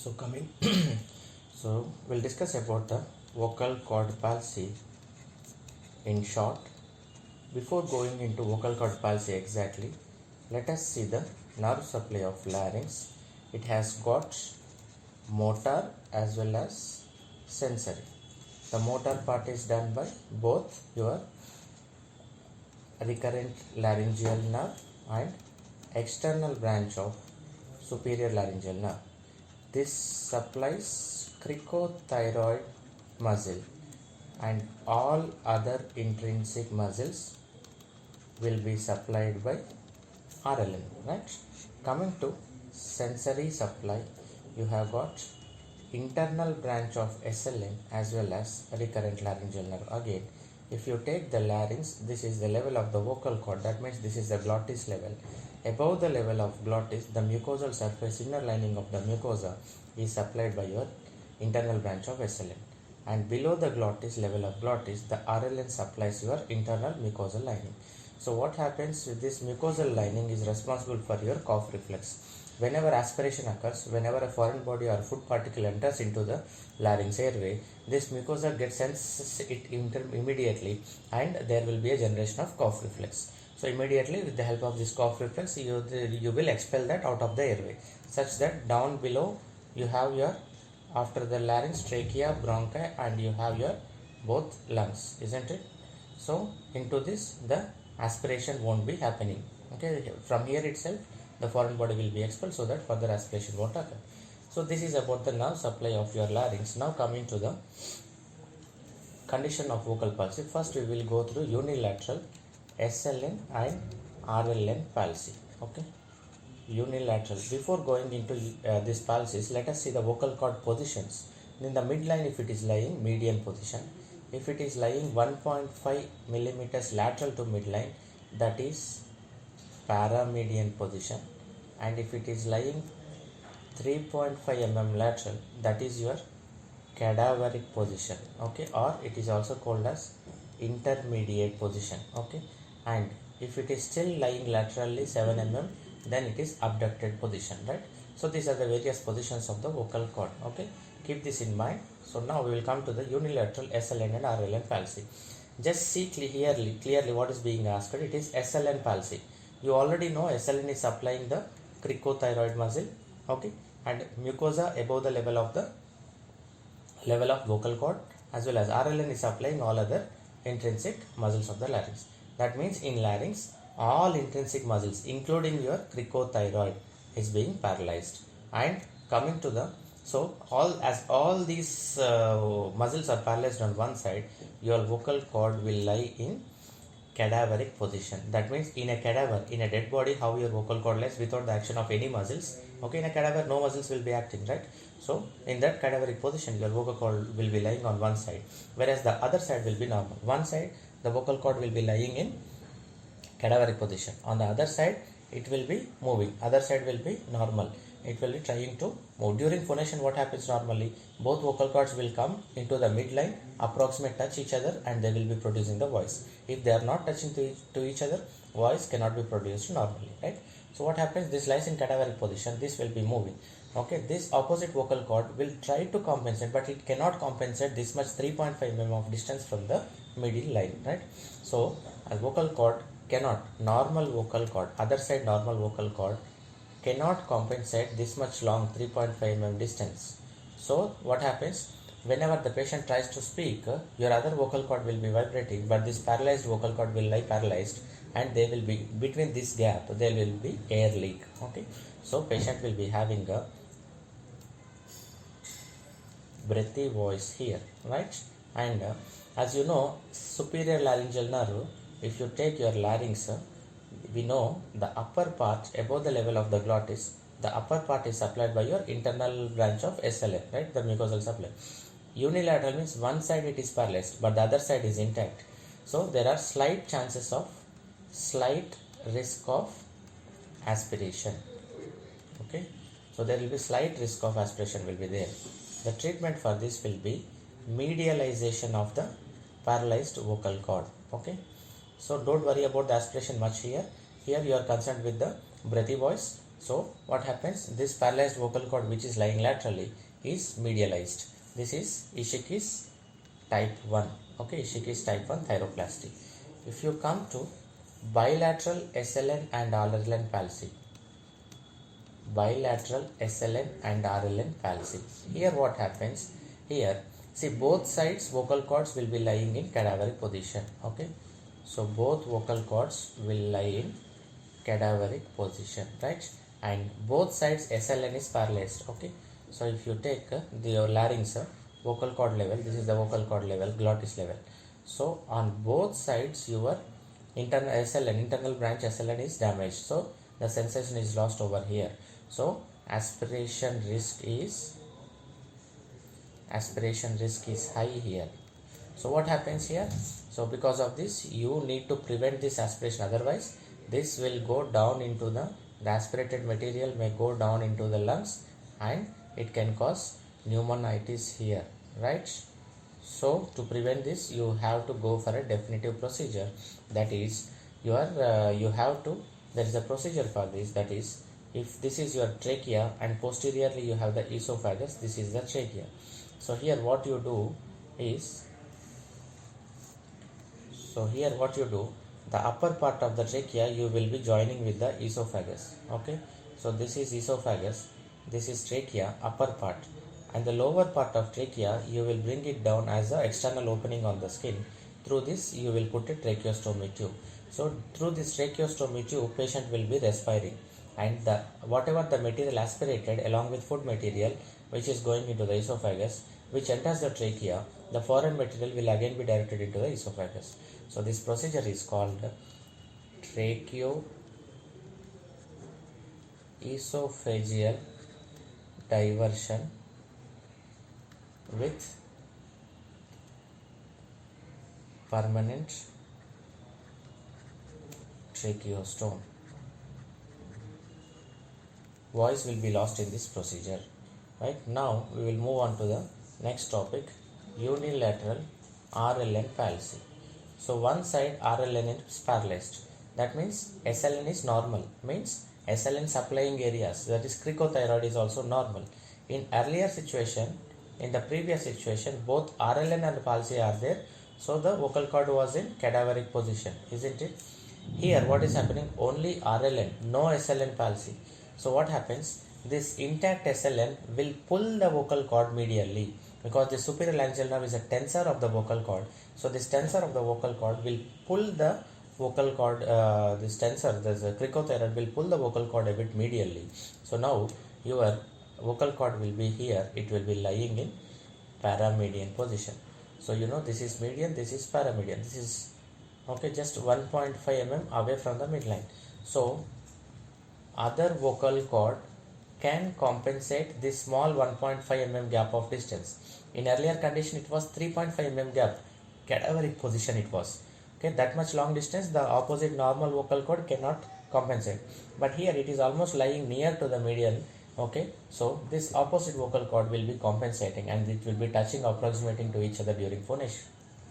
So coming, so we'll discuss about the vocal cord palsy in short. Before going into vocal cord palsy exactly, let us see the nerve supply of larynx. It has got motor as well as sensory. The motor part is done by both your recurrent laryngeal nerve and external branch of superior laryngeal nerve. This supplies cricothyroid muscle and all other intrinsic muscles will be supplied by RLN, right? Coming to sensory supply, you have got internal branch of SLN as well as recurrent laryngeal nerve. Again, if you take the larynx, this is the level of the vocal cord, that means this is the glottis level. Above the level of glottis, the mucosal surface, inner lining of the mucosa is supplied by your internal branch of SLN. And below the glottis, level of glottis, the RLN supplies your internal mucosal lining. So what happens with this mucosal lining is responsible for your cough reflex. Whenever aspiration occurs, whenever a foreign body or food particle enters into the larynx airway, this mucosa gets senses it immediately and there will be a generation of cough reflex. So immediately with the help of this cough reflex, you will expel that out of the airway, such that down below you have your, after the larynx, trachea, bronchi, and you have your both lungs, isn't it? So into this the aspiration won't be happening. Okay, from here itself the foreign body will be expelled so that further aspiration won't occur. So this is about the nerve supply of your larynx. Now coming to the condition of vocal palsy. First we will go through unilateral SLN and RLN palsy. Okay, unilateral. Before going into these palsies, let us see the vocal cord positions. In the midline, if it is lying, median position. If it is lying 1.5 millimeters lateral to midline, that is paramedian position. And if it is lying 3.5 mm lateral, that is your cadaveric position. Okay, or it is also called as intermediate position. Okay, and if it is still lying laterally 7 mm, then it is abducted position, right? So these are the various positions of the vocal cord. Okay, keep this in mind. So now we will come to the unilateral SLN and RLN palsy. Just see clearly what is being asked. It is SLN palsy. You already know SLN is supplying the cricothyroid muscle, okay, and mucosa above the level of vocal cord, as well as RLN is supplying all other intrinsic muscles of the larynx. That means in larynx, all intrinsic muscles including your cricothyroid is being paralyzed. And coming to the, so all these muscles are paralyzed on one side, your vocal cord will lie in cadaveric position. That means in a cadaver, in a dead body, how your vocal cord lies without the action of any muscles. Okay, in a cadaver no muscles will be acting, right? So in that cadaveric position, your vocal cord will be lying on one side, whereas the other side will be normal. One side the vocal cord will be lying in cadaveric position, on the other side it will be moving, other side will be normal, it will be trying to move. During phonation, what happens normally, both vocal cords will come into the midline, approximate touch each other, and they will be producing the voice. If they are not touching to each other, voice cannot be produced normally, right? So what happens, this lies in cadaveric position, this will be moving. Okay, this opposite vocal cord will try to compensate, but it cannot compensate this much 3.5 mm of distance from the middle line, right? So a vocal cord cannot, normal vocal cord, other side normal vocal cord cannot compensate this much long 3.5 mm distance. So what happens, whenever the patient tries to speak, your other vocal cord will be vibrating, but this paralyzed vocal cord will lie paralyzed, and they will be, between this gap there will be air leak. Okay, so patient will be having a breathy voice here, right? And as you know, superior laryngeal nerve, if you take your larynx, we know the upper part above the level of the glottis, the upper part is supplied by your internal branch of SLN, right? The mucosal supply. Unilateral means one side it is paralyzed, but the other side is intact. So there are slight risk of aspiration. Okay, so there will be slight risk of aspiration will be there. The treatment for this will be medialization of the paralyzed vocal cord. Okay, so don't worry about the aspiration much here. Here you are concerned with the breathy voice. So what happens, this paralyzed vocal cord which is lying laterally is medialized. This is Ishika's type 1. Okay, Ishika's type 1 thyroplasty. If you come to bilateral SLN and RLN palsy, bilateral SLN and RLN palsy, here what happens, here see both sides vocal cords will be lying in cadaveric position. Okay, so both vocal cords will lie in cadaveric position, right? And both sides SLN is paralyzed. Okay, so if you take the larynx vocal cord level, this is the vocal cord level, glottis level. So on both sides your internal SLN, internal branch SLN is damaged, so the sensation is lost over here. So aspiration risk is high here. So what happens here, so because of this you need to prevent this aspiration, otherwise this will go down into the aspirated material may go down into the lungs and it can cause pneumonitis here, right? So to prevent this you have to go for a definitive procedure, that is you have to, there is a procedure for this, that is if this is your trachea and posteriorly you have the esophagus, this is the trachea. So here what you do is, the upper part of the trachea you will be joining with the esophagus. Okay, so this is esophagus, this is trachea upper part, and the lower part of trachea you will bring it down as a external opening on the skin. Through this you will put a tracheostomy tube. So through this tracheostomy tube patient will be respiring, and the whatever the material aspirated along with food material which is going into the esophagus, which enters the trachea, the foreign material will again be directed into the esophagus. So this procedure is called tracheoesophageal diversion with permanent tracheostome. Voice will be lost in this procedure. Right, now we will move on to the next topic, unilateral RLN palsy. So one side RLN is paralyzed, that means SLN is normal, means SLN supplying areas, that is cricothyroid is also normal. In earlier situation, in the previous situation, both RLN and palsy are there, so the vocal cord was in cadaveric position, isn't it? Here what is happening, only RLN, no SLN palsy. So what happens, this intact SLN will pull the vocal cord medially, because the superior laryngeal nerve is a tensor of the vocal cord. So this tensor of the vocal cord will pull the vocal cord, this tensor, the cricothyroid will pull the vocal cord a bit medially. So now your vocal cord will be here, it will be lying in paramedian position. So you know this is median, this is paramedian, this is okay, just 1.5 mm away from the midline. So other vocal cord can compensate this small 1.5 mm gap of distance. In earlier condition it was 3.5 mm gap, cadaveric position it was. Okay, that much long distance the opposite normal vocal cord cannot compensate, but here it is almost lying near to the median. Okay, so this opposite vocal cord will be compensating and it will be touching, approximating to each other during phonation.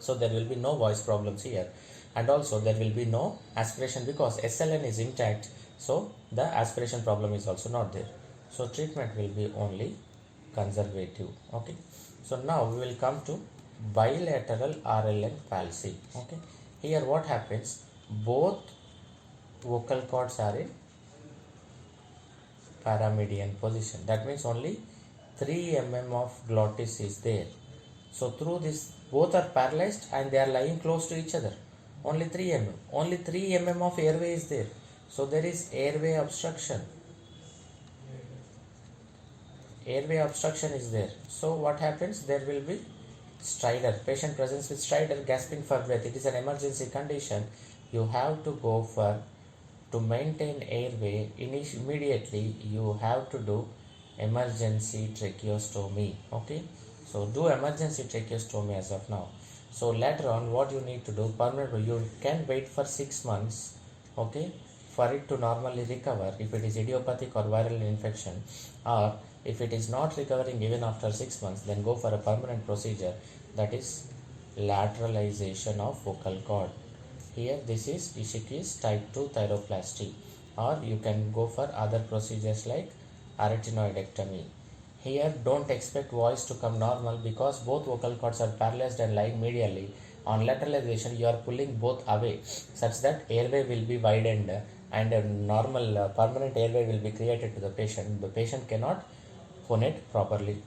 So there will be no voice problems here, and also there will be no aspiration because SLN is intact, so the aspiration problem is also not there. So treatment will be only conservative. Okay, so now we will come to bilateral RLN palsy. Okay, here what happens, both vocal cords are in paramedian position, that means only 3 mm of glottis is there. So through this both are paralyzed and they are lying close to each other, only 3 mm, only 3 mm of airway is there, so there is airway obstruction, is there. So what happens, there will be stridor, patient presents with stridor, gasping for breath. It is an emergency condition, you have to go for, to maintain airway immediately you have to do emergency tracheostomy. Okay, so do emergency tracheostomy as of now. So later on what you need to do, permanent, you can wait for 6 months, okay, for it to normally recover if it is idiopathic or viral infection, or if it is not recovering even after 6 months, then go for a permanent procedure, that is lateralization of vocal cord. Here this is Ishika's type 2 thyroplasty. or you can go for other procedures like arytenoidectomy. Here, don't expect voice to come normal because both vocal cords are paralyzed and lying medially. On lateralization, you are pulling both away such that airway will be widened and a normal permanent airway will be created to the patient. The patient cannot phonate properly.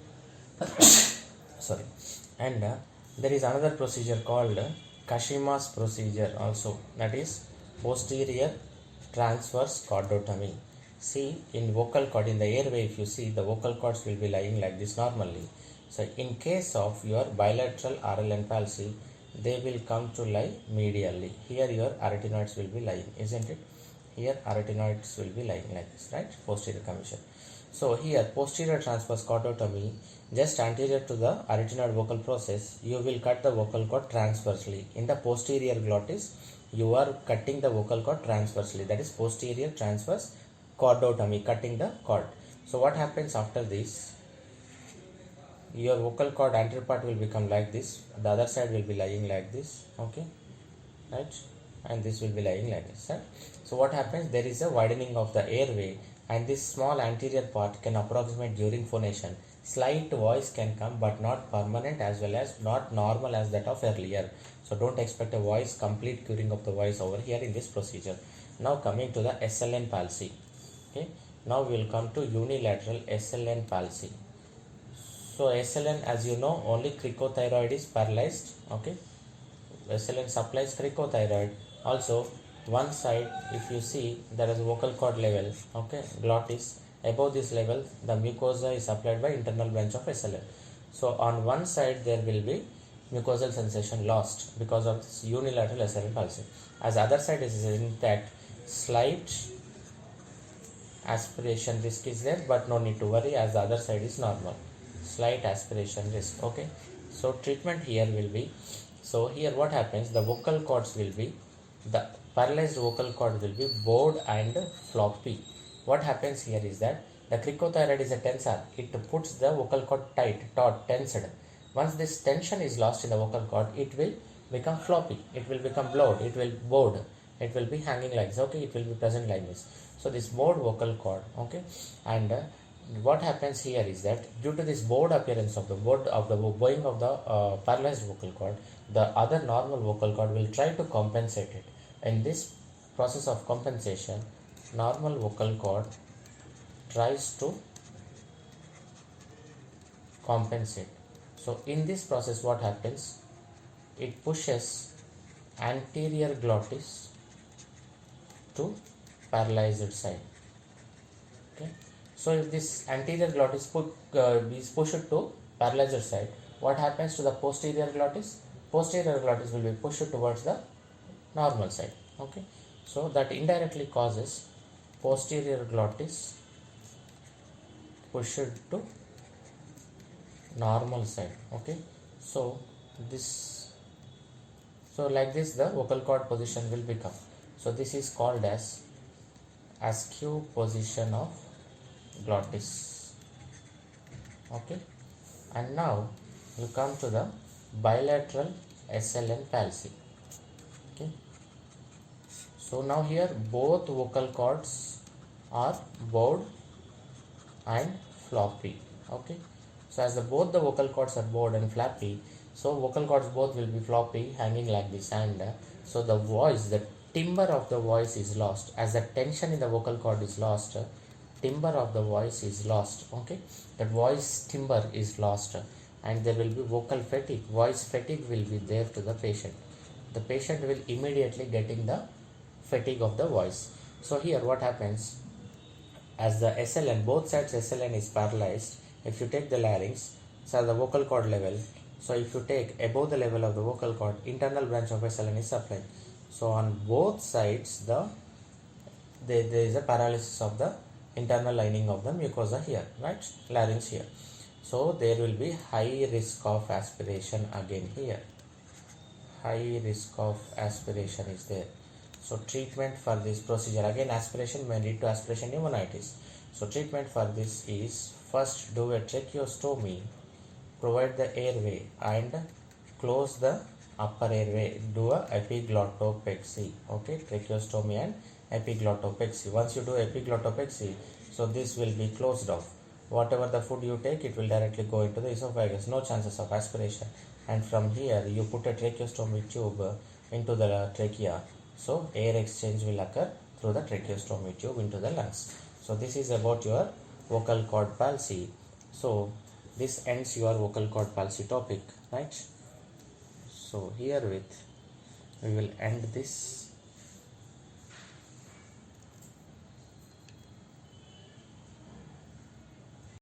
Sorry. And there is another procedure called Kashima's procedure also, that is posterior transverse cordotomy. See, in vocal cord, in the airway, if you see, the vocal cords will be lying like this normally. So in case of your bilateral RLN palsy, they will come to lie medially. Here your arytenoids will be lying, isn't it? Here arytenoids will be lying like this, right? Posterior commission. So here posterior transverse cordotomy, just anterior to the arytenoid vocal process, you will cut the vocal cord transversely. In the posterior glottis, you are cutting the vocal cord transversely, that is posterior transverse cordotomy, cutting the cord. So what happens after this? Your vocal cord anterior part will become like this, the other side will be lying like this, okay, right, and this will be lying like this, right? So what happens, there is a widening of the airway and this small anterior part can approximate during phonation. Slight voice can come but not permanent as well as not normal as that of earlier. So don't expect a voice, complete curing of the voice over here in this procedure. Now coming to the SLN palsy. Okay, now we will come to unilateral SLN palsy. So SLN, as you know, only cricothyroid is paralyzed. Okay, SLN supplies cricothyroid. Also, one side, if you see, there is vocal cord level. Okay, glottis. Above this level, the mucosa is supplied by internal branch of SLN. So on one side, there will be mucosal sensation lost because of this unilateral SLN palsy. As other side is intact, slight aspiration risk is there, but no need to worry as the other side is normal. Slight aspiration risk. Okay, so treatment here will be, so here what happens, the vocal cords will be, the paralyzed vocal cord will be bowed and floppy. What happens here is that the cricothyroid is a tensor, it puts the vocal cord tight, taut, tensed. Once this tension is lost in the vocal cord, it will become floppy, it will become bowed, it will bowed, it will be hanging like this, okay, it will be present like this. So this bowed vocal cord, okay, and what happens here is that due to this bowed appearance of the bowing of the paralyzed vocal cord, the other normal vocal cord will try to compensate it. In this process of compensation, normal vocal cord tries to compensate. So in this process what happens, it pushes anterior glottis to paralyzed side. Okay, so if this anterior glottis is pushed to paralyzed side, what happens to the posterior glottis? Posterior glottis will be pushed towards the normal side. Okay, so that indirectly causes posterior glottis pushed to normal side. Okay, so this, so like this the vocal cord position will become. So this is called as askew position of glottis. Okay, and now you come to the bilateral SLN palsy. Okay, so now here both vocal cords are bowed and floppy. Okay, so as both the vocal cords are bowed and flappy, so vocal cords both will be floppy, hanging like this, and so the voice, the timbre of the voice is lost. As the tension in the vocal cord is lost, timbre of the voice is lost. Okay, the voice timbre is lost, and there will be vocal fatigue. Voice fatigue will be there to the patient. The patient will immediately getting the fatigue of the voice. So here what happens, as the SLN, both sides SLN is paralyzed, if you take the larynx, so the vocal cord level, so if you take above the level of the vocal cord, internal branch of SLN is supplied. So on both sides there is a paralysis of the internal lining of the mucosa here, right, larynx here. So there will be high risk of aspiration again here. High risk of aspiration is there. So treatment for this procedure, again aspiration may lead to aspiration pneumonitis. So treatment for this is, first do a tracheostomy, provide the airway and close the upper airway, do a epiglottopexy. Okay, tracheostomy and Epiglottopexy. Once you do epiglottopexy, so this will be closed off. Whatever the food you take, it will directly go into the esophagus. No chances of aspiration. And from here, you put a tracheostomy tube into the trachea. So air exchange will occur through the tracheostomy tube into the lungs. So this is about your vocal cord palsy. So this ends your vocal cord palsy topic, right? So here with we will end this